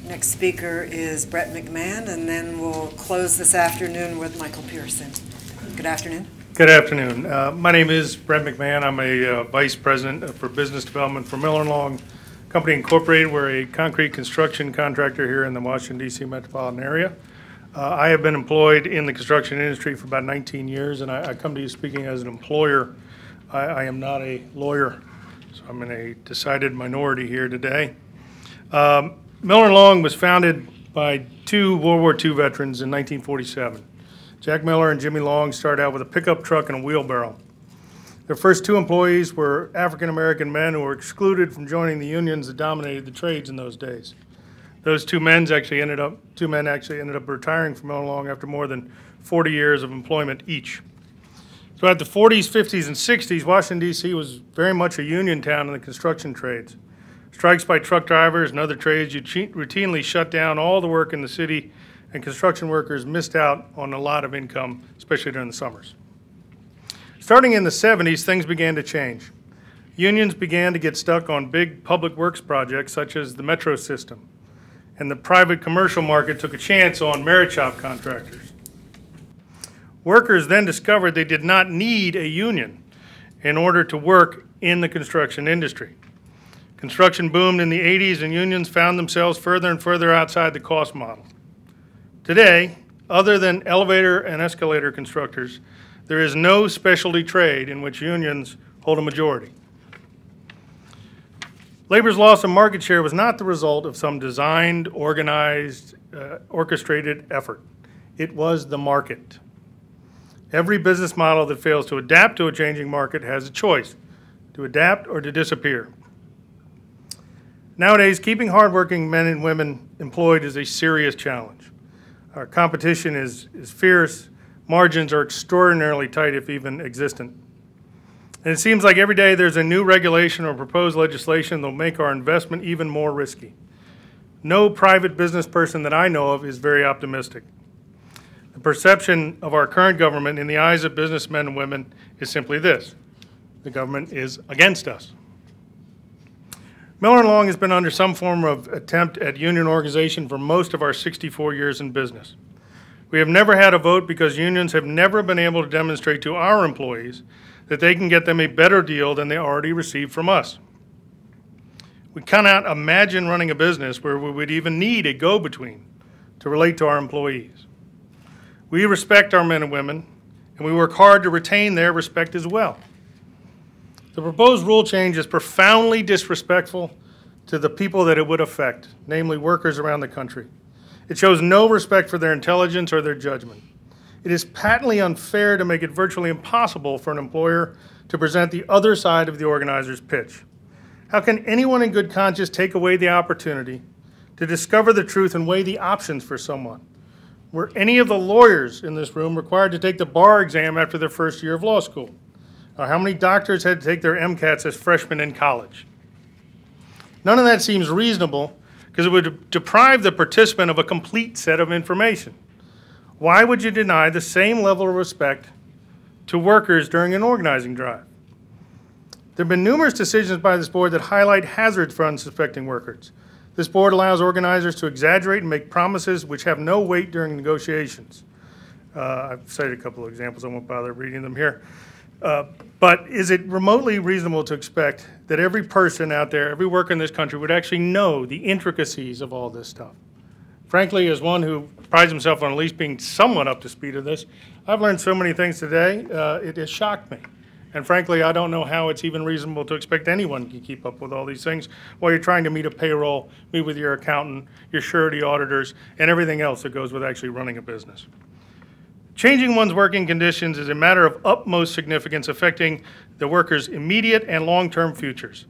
Next speaker is Brett McMahon, and then we'll close this afternoon with Michael Pearson. Good afternoon. Good afternoon. My name is Brett McMahon. I'm a Vice President for Business Development for Miller & Long Company Incorporated. We're a concrete construction contractor here in the Washington, D.C. metropolitan area. I have been employed in the construction industry for about 19 years, and I come to you speaking as an employer. I am not a lawyer, so I'm in a decided minority here today. Miller & Long was founded by two World War II veterans in 1947. Jack Miller and Jimmy Long started out with a pickup truck and a wheelbarrow. Their first two employees were African-American men who were excluded from joining the unions that dominated the trades in those days. Those two men actually ended up retiring from Miller & Long after more than 40 years of employment each. Throughout the 40s, 50s, and 60s, Washington, D.C. was very much a union town in the construction trades. Strikes by truck drivers and other trades routinely shut down all the work in the city, and construction workers missed out on a lot of income, especially during the summers. Starting in the 70s, things began to change. Unions began to get stuck on big public works projects such as the metro system, and the private commercial market took a chance on merit shop contractors. Workers then discovered they did not need a union in order to work in the construction industry. Construction boomed in the 80s, and unions found themselves further and further outside the cost model. Today, other than elevator and escalator constructors, there is no specialty trade in which unions hold a majority. Labor's loss of market share was not the result of some designed, organized, orchestrated effort. It was the market. Every business model that fails to adapt to a changing market has a choice: to adapt or to disappear. Nowadays, keeping hardworking men and women employed is a serious challenge. Our competition is fierce. Margins are extraordinarily tight, if even existent. And it seems like every day there's a new regulation or proposed legislation that will make our investment even more risky. No private business person that I know of is very optimistic. The perception of our current government in the eyes of businessmen and women is simply this: the government is against us. Miller & Long has been under some form of attempt at union organization for most of our 64 years in business. We have never had a vote because unions have never been able to demonstrate to our employees that they can get them a better deal than they already received from us. We cannot imagine running a business where we would even need a go-between to relate to our employees. We respect our men and women, and we work hard to retain their respect as well. The proposed rule change is profoundly disrespectful to the people that it would affect, namely workers around the country. It shows no respect for their intelligence or their judgment. It is patently unfair to make it virtually impossible for an employer to present the other side of the organizer's pitch. How can anyone in good conscience take away the opportunity to discover the truth and weigh the options for someone? Were any of the lawyers in this room required to take the bar exam after their first year of law school? How many doctors had to take their MCATs as freshmen in college? None of that seems reasonable because it would deprive the participant of a complete set of information. Why would you deny the same level of respect to workers during an organizing drive? There have been numerous decisions by this board that highlight hazards for unsuspecting workers. This board allows organizers to exaggerate and make promises which have no weight during negotiations. I've cited a couple of examples. I won't bother reading them here. But is it remotely reasonable to expect that every person out there, every worker in this country would actually know the intricacies of all this stuff? Frankly, as one who prides himself on at least being somewhat up to speed of this, I've learned so many things today, it has shocked me. And frankly, I don't know how it's even reasonable to expect anyone to keep up with all these things while you're trying to meet a payroll, meet with your accountant, your surety auditors, and everything else that goes with actually running a business. Changing one's working conditions is a matter of utmost significance affecting the worker's immediate and long-term futures.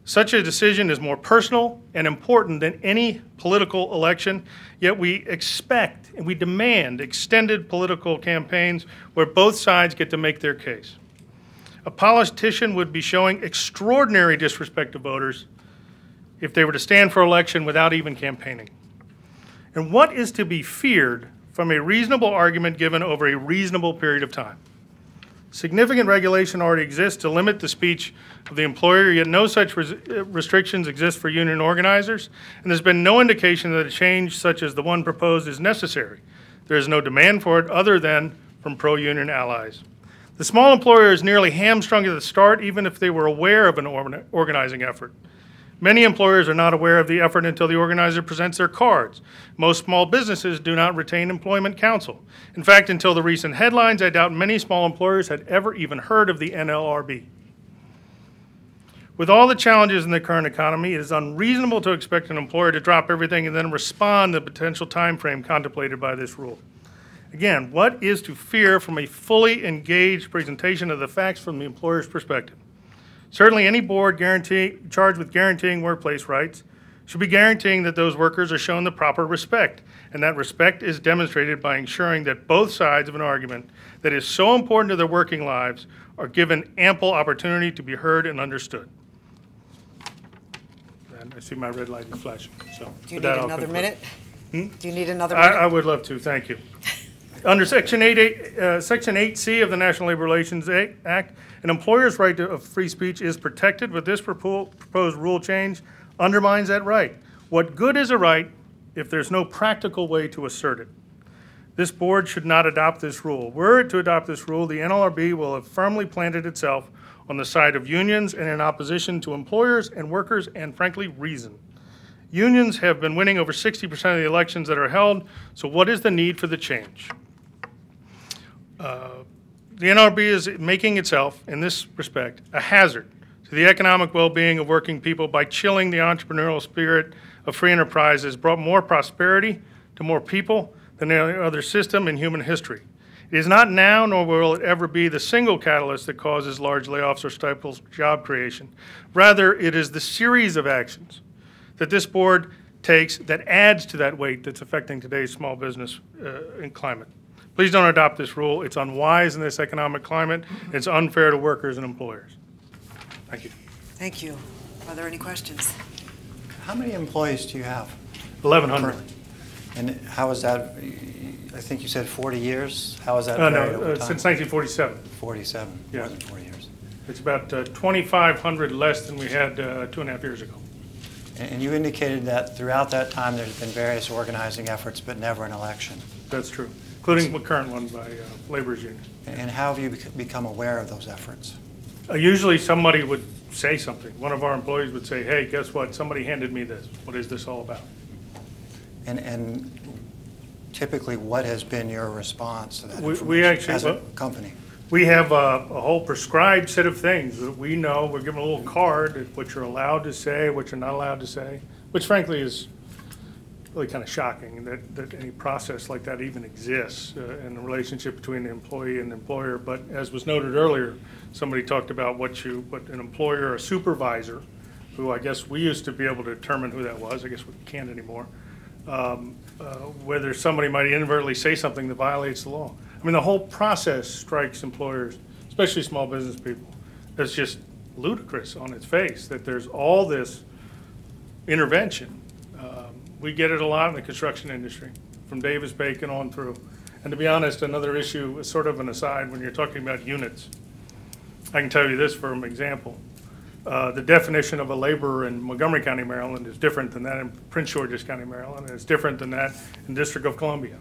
Such a decision is more personal and important than any political election, yet we expect and we demand extended political campaigns where both sides get to make their case. A politician would be showing extraordinary disrespect to voters if they were to stand for election without even campaigning. And what is to be feared from a reasonable argument given over a reasonable period of time? Significant regulation already exists to limit the speech of the employer, yet no such restrictions exist for union organizers, and there's been no indication that a change such as the one proposed is necessary. There is no demand for it other than from pro-union allies. The small employer is nearly hamstrung at the start, even if they were aware of an organizing effort. Many employers are not aware of the effort until the organizer presents their cards. Most small businesses do not retain employment counsel. In fact, until the recent headlines, I doubt many small employers had ever even heard of the NLRB. With all the challenges in the current economy, it is unreasonable to expect an employer to drop everything and then respond to the potential time frame contemplated by this rule. Again, what is to fear from a fully engaged presentation of the facts from the employer's perspective? Certainly, any board charged with guaranteeing workplace rights should be guaranteeing that those workers are shown the proper respect, and that respect is demonstrated by ensuring that both sides of an argument that is so important to their working lives are given ample opportunity to be heard and understood. And I see my red light is flashing. So do you need another minute? Do you need another minute? I would love to. Thank you. Under Section 8C of the National Labor Relations Act, an employer's right of free speech is protected, but this proposed rule change undermines that right. What good is a right if there's no practical way to assert it? This board should not adopt this rule. Were it to adopt this rule, the NLRB will have firmly planted itself on the side of unions and in opposition to employers and workers and, frankly, reason. Unions have been winning over 60% of the elections that are held, so what is the need for the change? The NLRB is making itself, in this respect, a hazard to the economic well-being of working people by chilling the entrepreneurial spirit of free enterprise has brought more prosperity to more people than any other system in human history. It is not now, nor will it ever be, the single catalyst that causes large layoffs or stifles job creation. Rather, it is the series of actions that this board takes that adds to that weight that's affecting today's small business climate. Please don't adopt this rule. It's unwise in this economic climate. It's unfair to workers and employers. Thank you. Thank you. Are there any questions? How many employees do you have? 1,100. And how is that? I think you said 40 years. How is that varied over time? Since 1947. 47, yeah. More than 40 years. It's about 2,500 less than we had 2.5 years ago. And you indicated that throughout that time there's been various organizing efforts, but never an election. That's true, including the current one by labor's union. And how have you become aware of those efforts? Usually somebody would say something. One of our employees would say, hey, guess what? Somebody handed me this. What is this all about? And typically, what has been your response to that we actually, as a company? We have a whole prescribed set of things that we know. We're given a little card at what you're allowed to say, what you're not allowed to say, which frankly is really kind of shocking that any process like that even exists in the relationship between the employee and the employer. But as was noted earlier, somebody talked about what an employer or a supervisor, who I guess we used to be able to determine who that was. I guess we can't anymore. Whether somebody might inadvertently say something that violates the law. I mean, the whole process strikes employers, especially small business people, as just ludicrous on its face, that there's all this intervention. We get it a lot in the construction industry, from Davis-Bacon on through. And to be honest, another issue is sort of an aside when you're talking about units. I can tell you this from example. The definition of a laborer in Montgomery County, Maryland is different than that in Prince George's County, Maryland, and it's different than that in District of Columbia.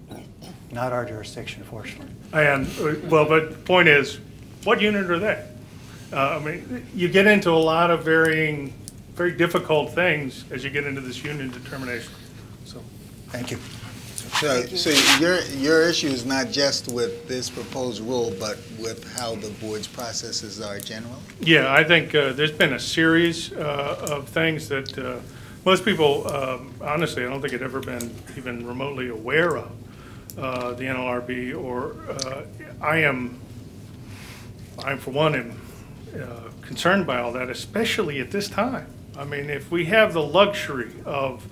Not our jurisdiction, fortunately. And, well, but the point is, what unit are they? I mean, you get into a lot of very difficult things as you get into this union determination. So, thank you. So your issue is not just with this proposed rule, but with how the board's processes are general? Yeah, I think there's been a series of things that most people, honestly, I don't think had ever been even remotely aware of the NLRB, or I'm for one concerned by all that, especially at this time. I mean, if we have the luxury of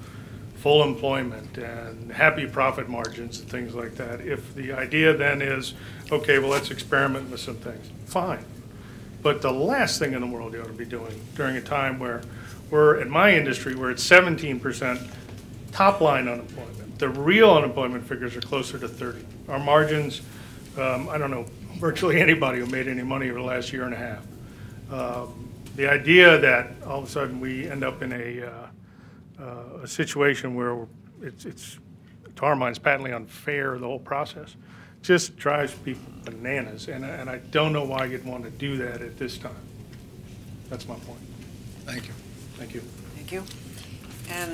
full employment and happy profit margins and things like that, if the idea then is, okay, well, let's experiment with some things, fine. But the last thing in the world you ought to be doing during a time where we're, in my industry, we're at 17% top-line unemployment. The real unemployment figures are closer to 30. Our margins, I don't know virtually anybody who made any money over the last year and a half. The idea that all of a sudden we end up in a situation where it's to our minds patently unfair, the whole process, just drives people bananas, and I don't know why you'd want to do that at this time. That's my point. Thank you. Thank you. Thank you. And